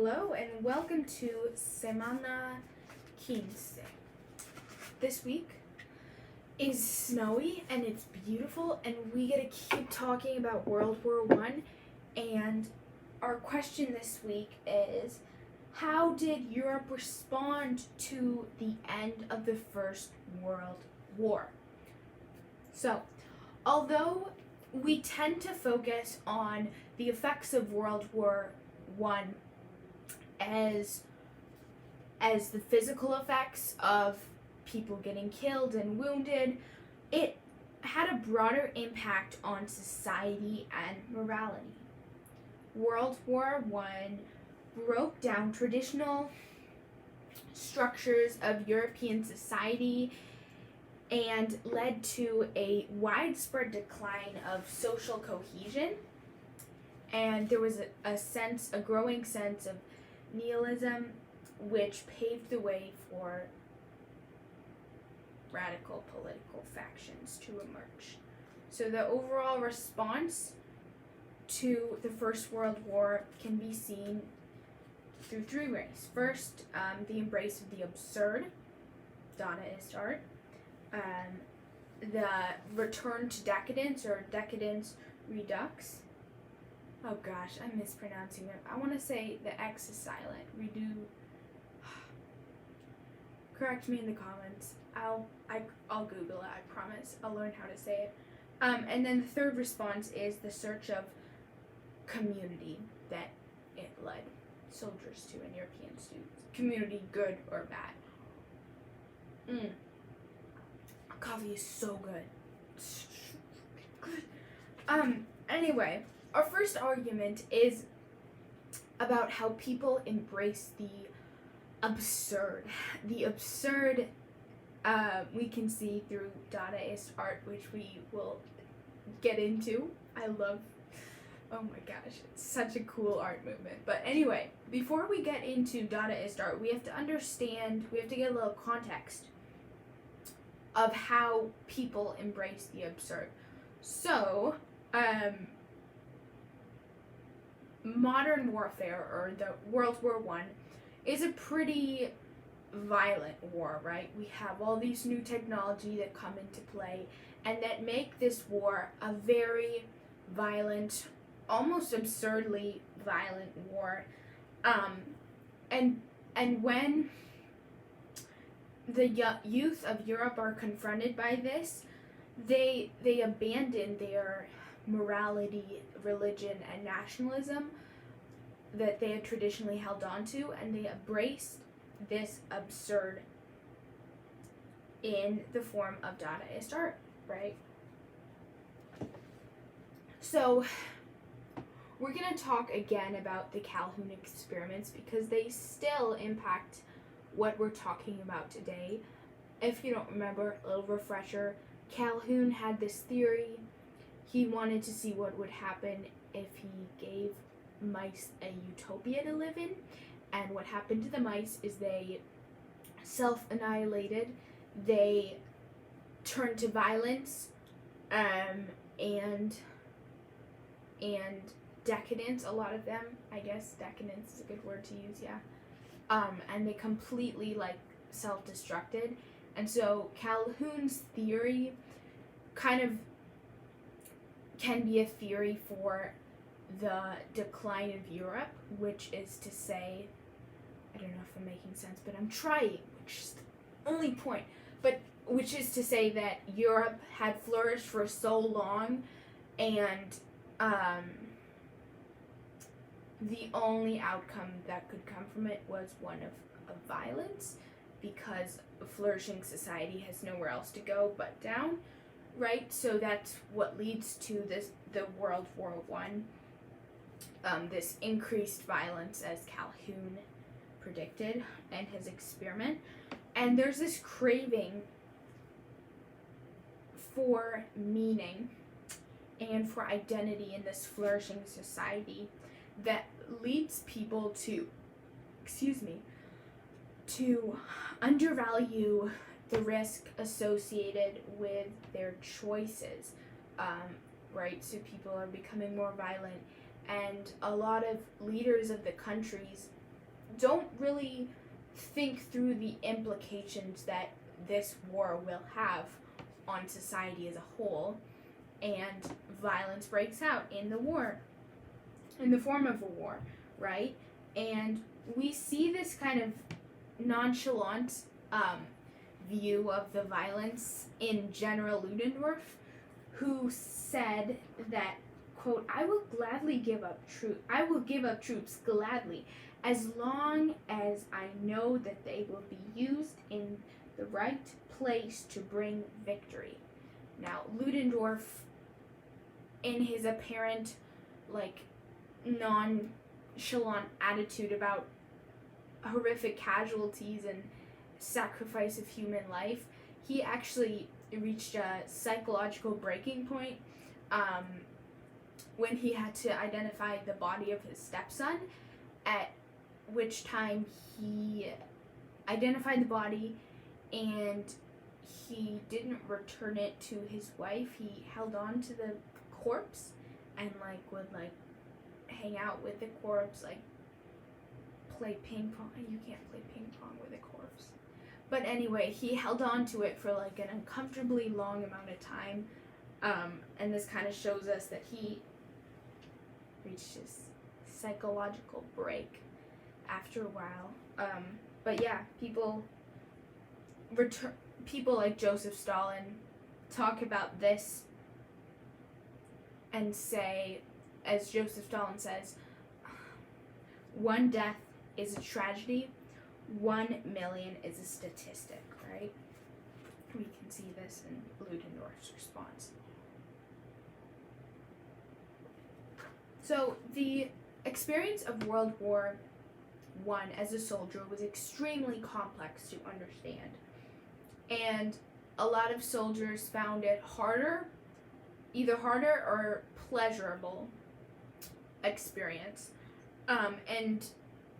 Hello and welcome to Semana Quince. This week is snowy and it's beautiful, and we get to keep talking about World War One. And our question this week is, how did Europe respond to the end of the First World War? So, although we tend to focus on the effects of World War One as the physical effects of people getting killed and wounded, it had a broader impact on society and morality. World War One broke down traditional structures of European society and led to a widespread decline of social cohesion, and there was a growing sense of nihilism, which paved the way for radical political factions to emerge. So the overall response to the First World War can be seen through three ways. First, the embrace of the absurd, Dadaist art, the return to decadence or decadence redux. Oh gosh, I'm mispronouncing it. I want to say the X is silent. Redo. Correct me in the comments. I'll Google it. I promise. I'll learn how to say it. And then the third response is the search of community that it led soldiers to and European students. Community, good or bad. Coffee is so good. Anyway, our first argument is about how people embrace the absurd. The absurd we can see through Dadaist art, which we will get into. Oh my gosh, it's such a cool art movement. But anyway, before we get into Dadaist art, we have to get a little context of how people embrace the absurd. So, modern warfare, or the World War One, is a pretty violent war, right? We have all these new technology that come into play and that make this war a very violent, almost absurdly violent war. And when the youth of Europe are confronted by this, they abandon their morality, religion, and nationalism that they had traditionally held on to, and they embrace this absurd in the form of Dadaist art, right? So we're going to talk again about the Calhoun experiments because they still impact what we're talking about today. If you don't remember, a little refresher, Calhoun had this theory. He wanted to see what would happen if he gave mice a utopia to live in, and what happened to the mice is they self-annihilated, they turned to violence, and decadence. A lot of them, I guess decadence is a good word to use, yeah. And they completely self-destructed. And so Calhoun's theory kind of can be a theory for the decline of Europe, which is to say, I don't know if I'm making sense, but I'm trying, which is the only point, but which is to say that Europe had flourished for so long, and the only outcome that could come from it was one of violence, because a flourishing society has nowhere else to go but down, right? So that's what leads to the World War One, this increased violence as Calhoun predicted in his experiment. And there's this craving for meaning and for identity in this flourishing society that leads people to undervalue the risk associated with their choices, right? So people are becoming more violent, and a lot of leaders of the countries don't really think through the implications that this war will have on society as a whole, and violence breaks out in the form of a war, right? And we see this kind of nonchalant view of the violence in General Ludendorff, who said that, quote, I will give up troops gladly, as long as I know that they will be used in the right place to bring victory. Now, Ludendorff, in his apparent, nonchalant attitude about horrific casualties and sacrifice of human life, he actually reached a psychological breaking point when he had to identify the body of his stepson, at which time he identified the body and he didn't return it to his wife. He held on to the corpse and would hang out with the corpse, play ping pong. You can't play ping pong with a corpse. But anyway, he held on to it for an uncomfortably long amount of time. And this kind of shows us that he reached his psychological break after a while. But yeah, people like Joseph Stalin talk about this and say, as Joseph Stalin says, one death is a tragedy, 1 million is a statistic, right? We can see this in Ludendorff's response. So the experience of World War I as a soldier was extremely complex to understand. And a lot of soldiers found it either harder or pleasurable experience. And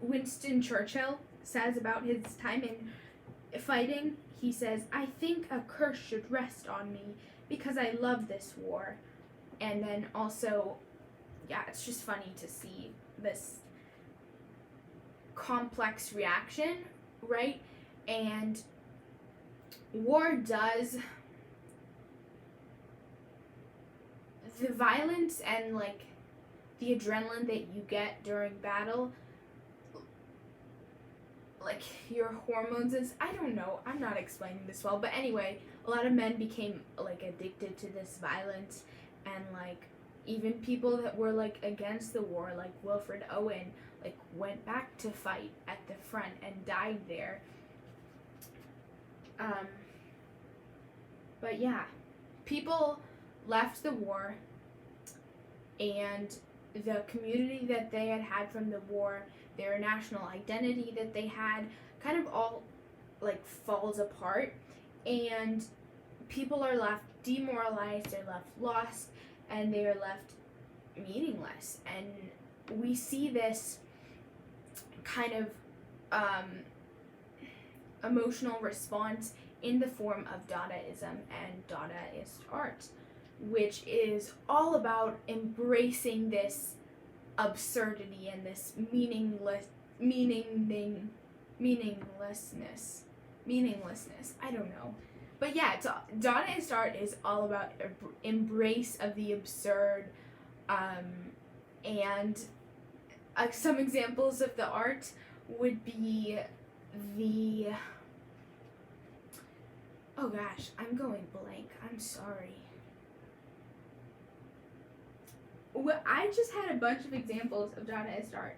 Winston Churchill says about his time in fighting, he says, I think a curse should rest on me because I love this war. And then also, it's just funny to see this complex reaction, right? And war does, the violence and the adrenaline that you get during battle, your hormones is, I don't know, I'm not explaining this well, but anyway, a lot of men became addicted to this violence, and even people that were against the war, like Wilfred Owen, went back to fight at the front and died there. But yeah, people left the war, and the community that they had from the war, their national identity that they had, kind of all falls apart, and people are left demoralized, they're left lost, and they are left meaningless. And we see this kind of emotional response in the form of Dadaism and Dadaist art, which is all about embracing this absurdity and this meaninglessness. I don't know. But yeah, Dadaist art is all about embrace of the absurd, and some examples of the art would be oh gosh, I'm going blank. I'm sorry. Well, I just had a bunch of examples of Dadaist art,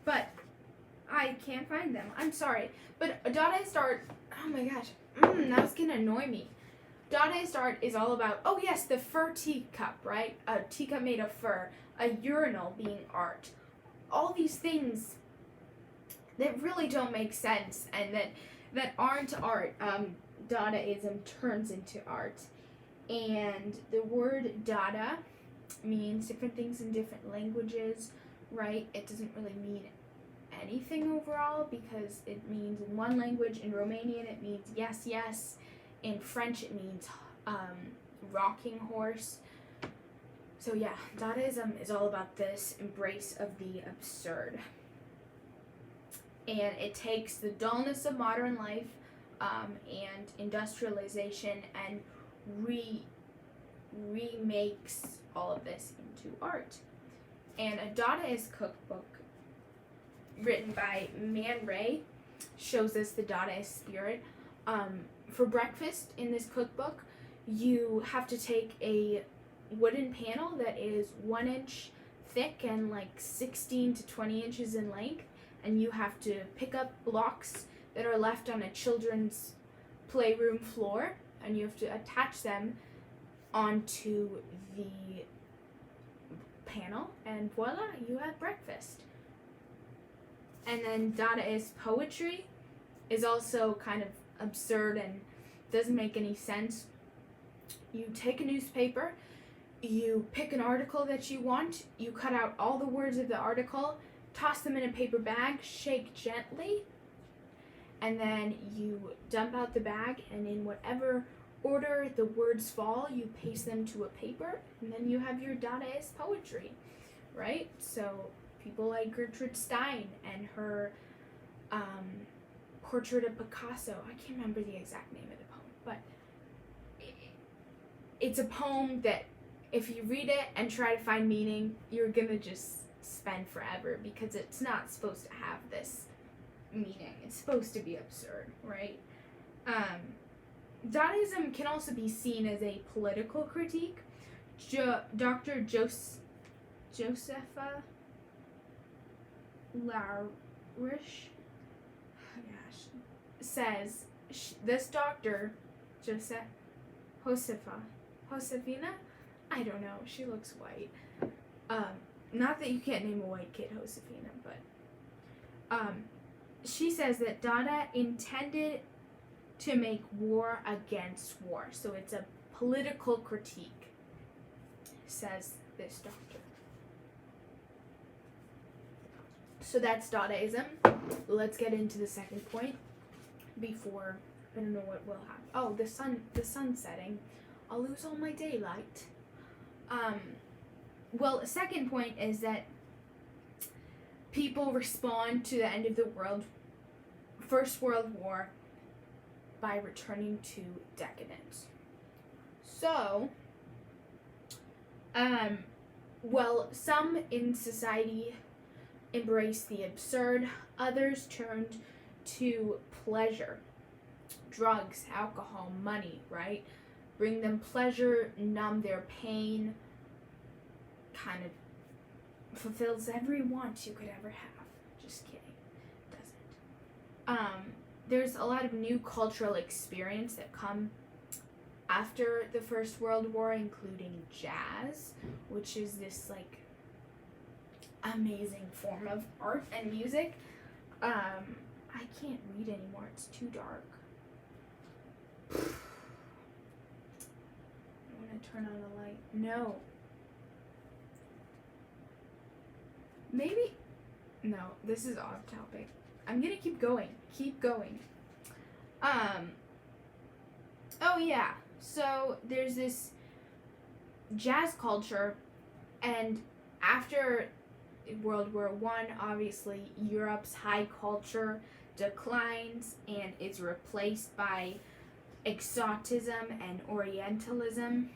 but I can't find them. I'm sorry. But Dadaist art, oh my gosh, that's gonna annoy me. Dadaist art is all about, oh yes, the fur teacup, right? A teacup made of fur, a urinal being art. All these things that really don't make sense and that aren't art. Dadaism turns into art. And the word Dada means different things in different languages, right? It doesn't really mean anything overall, because it means in one language, in Romanian it means yes, yes. In French it means rocking horse. So yeah, Dadaism is all about this embrace of the absurd. And it takes the dullness of modern life and industrialization and remakes all of this into art. And a Dadaist cookbook written by Man Ray shows us the Dadaist spirit. For breakfast in this cookbook, you have to take a wooden panel that is 1 inch thick and like 16 to 20 inches in length, and you have to pick up blocks that are left on a children's playroom floor, and you have to attach them onto the panel, and voila, you have breakfast. And then Dadaist poetry is also kind of absurd and doesn't make any sense. You take a newspaper, you pick an article that you want, you cut out all the words of the article, toss them in a paper bag, shake gently, and then you dump out the bag, and in whatever order the words fall, you paste them to a paper, and then you have your Dadaist poetry, right? So people like Gertrude Stein and her portrait of Picasso. I can't remember the exact name of the poem, but it's a poem that if you read it and try to find meaning, you're gonna just spend forever, because it's not supposed to have this meaning. It's supposed to be absurd, right? Dadaism can also be seen as a political critique. Dr. Josepha Larish says this doctor, Josefina, I don't know, she looks white. Not that you can't name a white kid Josefina, but she says that Dada intended to make war against war. So it's a political critique, says this doctor. So that's Dadaism. Let's get into the second point before, I don't know what will happen. Oh, the sun's setting. I'll lose all my daylight. Well, a second point is that people respond to the end of the First World War by returning to decadence. So, well, some in society embraced the absurd, others turned to pleasure, drugs, alcohol, money, right? Bring them pleasure, numb their pain, kind of fulfills every want you could ever have. Just kidding. It doesn't. There's a lot of new cultural experience that come after the First World War, including jazz, which is this like amazing form of art and music. I can't read anymore. It's too dark. I want to turn on a light. No. Maybe. No, this is off topic. I'm gonna keep going. Keep going. Oh yeah. So there's this jazz culture, and after World War I, obviously Europe's high culture declines and is replaced by exotism and Orientalism.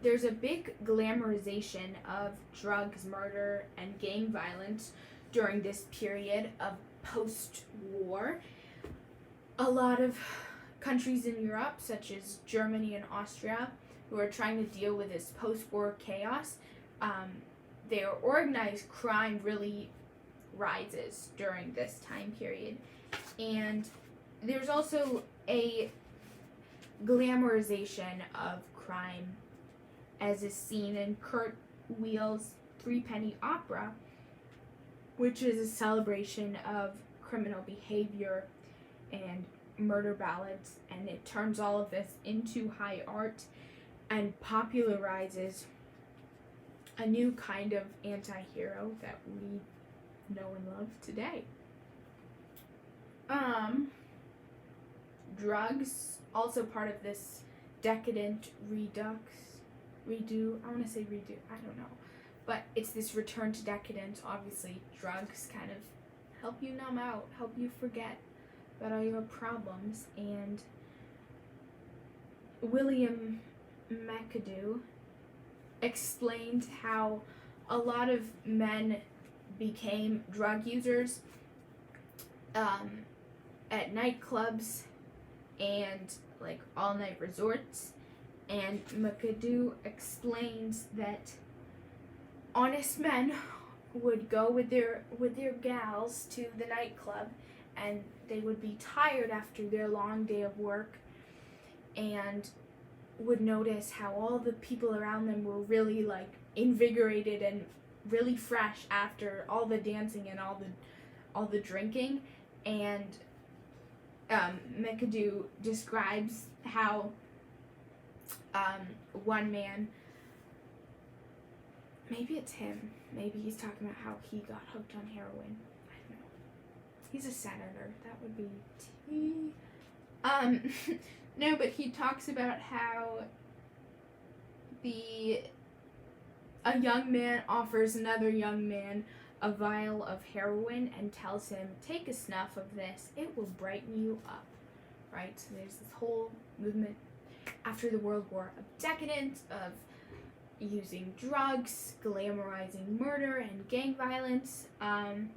There's a big glamorization of drugs, murder, and gang violence during this period of post-war. A lot of countries in Europe, such as Germany and Austria, who are trying to deal with this post-war chaos, their organized crime really rises during this time period. And there's also a glamorization of crime, as is seen in Kurt Weill's Threepenny Opera, which is a celebration of criminal behavior and murder ballads, and it turns all of this into high art and popularizes a new kind of anti-hero that we know and love today. Drugs, also part of this decadent redux redo. I want to say redo. I don't know. But it's this return to decadence. Obviously, drugs kind of help you numb out, help you forget about all your problems. And William McAdoo explained how a lot of men became drug users at nightclubs and like all-night resorts. And McAdoo explains that honest men would go with their gals to the nightclub, and they would be tired after their long day of work, and would notice how all the people around them were really like invigorated and really fresh after all the dancing and all the drinking. And McAdoo describes how one man, maybe it's him, maybe he's talking about how he got hooked on heroin. I don't know. He's a senator. That would be T. No, but he talks about how a young man offers another young man a vial of heroin and tells him, take a snuff of this, it will brighten you up, right? So there's this whole movement after the World War of decadence, of using drugs, glamorizing murder and gang violence. And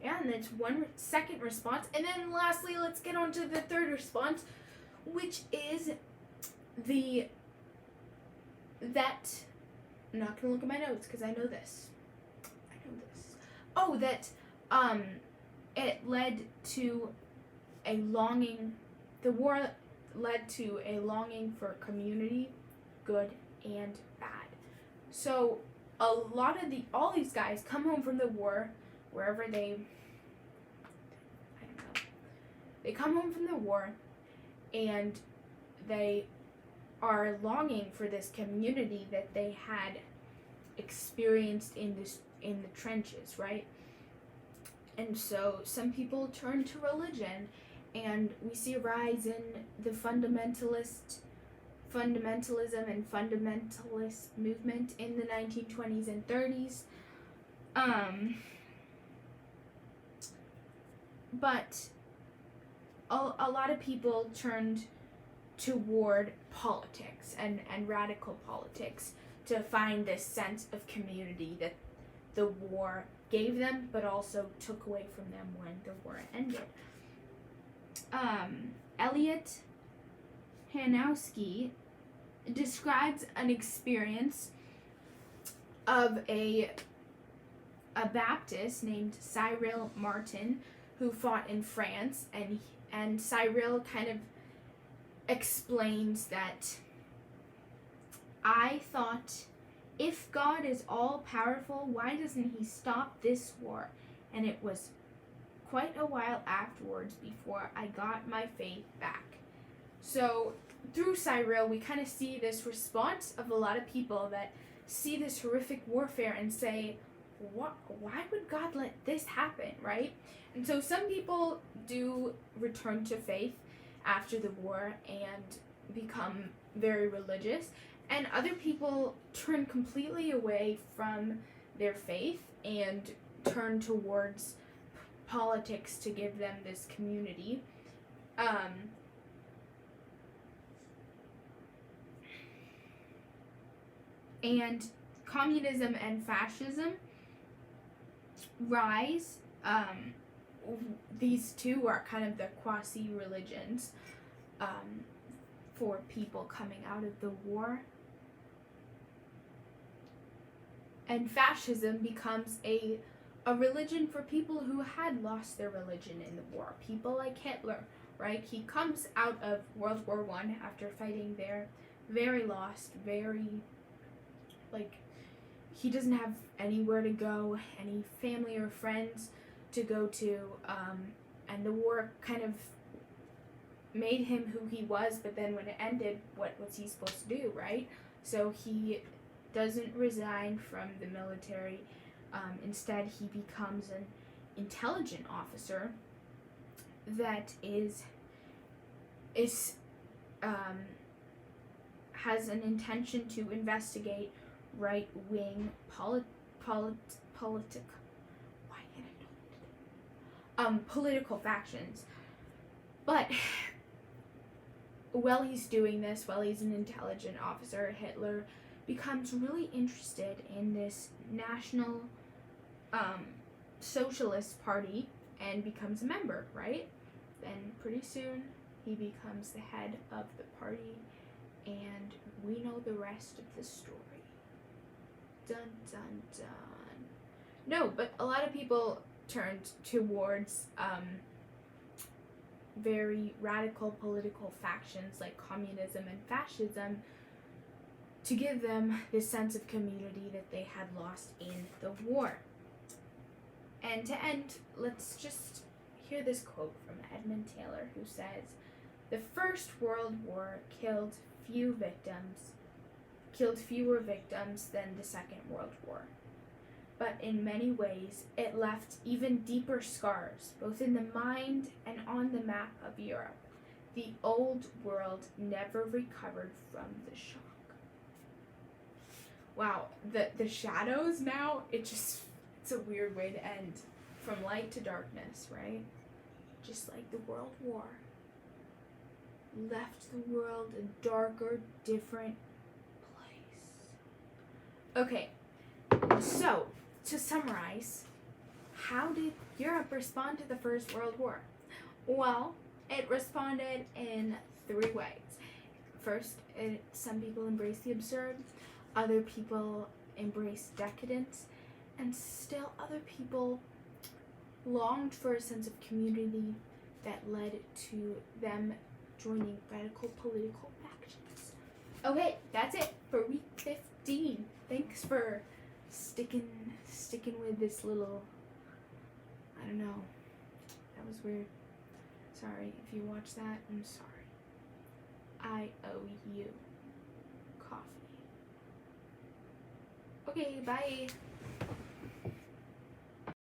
that's one second response. And then lastly, let's get on to the third response, which is I'm not gonna look at my notes because I know this. Oh, that it led to a longing. The war led to a longing for community, good and bad. So a lot of all these guys come home from the war, wherever they come home from the war, and they are longing for this community that they had experienced in the trenches, right? And so some people turn to religion, and we see a rise in the fundamentalism and fundamentalist movement in the 1920s and 30s. But a lot of people turned toward politics and radical politics to find this sense of community that the war gave them, but also took away from them when the war ended. Elliot Hanowski describes an experience of a Baptist named Cyril Martin who fought in France, and Cyril kind of explains that I thought, if God is all powerful, why doesn't he stop this war? And it was quite a while afterwards before I got my faith back. So through Cyril, we kind of see this response of a lot of people that see this horrific warfare and say, why would God let this happen, right? And so some people do return to faith after the war and become very religious, and other people turn completely away from their faith and turn towards politics to give them this community. And communism and fascism rise. These two are kind of the quasi-religions for people coming out of the war. And fascism becomes a religion for people who had lost their religion in the war. People like Hitler, right? He comes out of World War I after fighting there, very lost, very, he doesn't have anywhere to go, any family or friends to go to, and the war kind of made him who he was, but then when it ended, what was he supposed to do, right? So he doesn't resign from the military. Instead, he becomes an intelligence officer that has an intention to investigate right-wing political factions. But while he's doing this, while he's an intelligent officer, Hitler becomes really interested in this national socialist party and becomes a member, right? Then pretty soon he becomes the head of the party, and we know the rest of the story. Dun dun dun. No, but a lot of people turned towards very radical political factions like communism and fascism to give them this sense of community that they had lost in the war. And to end, let's just hear this quote from Edmund Taylor, who says, "The First World War killed fewer victims than the Second World War. But in many ways, it left even deeper scars, both in the mind and on the map of Europe. The old world never recovered from the shock." Wow, the shadows now, it's a weird way to end. From light to darkness, right? Just like the World War left the world a darker, different place. Okay, so to summarize, how did Europe respond to the First World War? Well, it responded in 3 ways. First, some people embraced the absurd, other people embraced decadence, and still other people longed for a sense of community that led to them joining radical political factions. Okay, that's it for week 15. Thanks for sticking with this little, I don't know, that was weird. Sorry, if you watched that, I'm sorry. I owe you coffee. Okay, bye.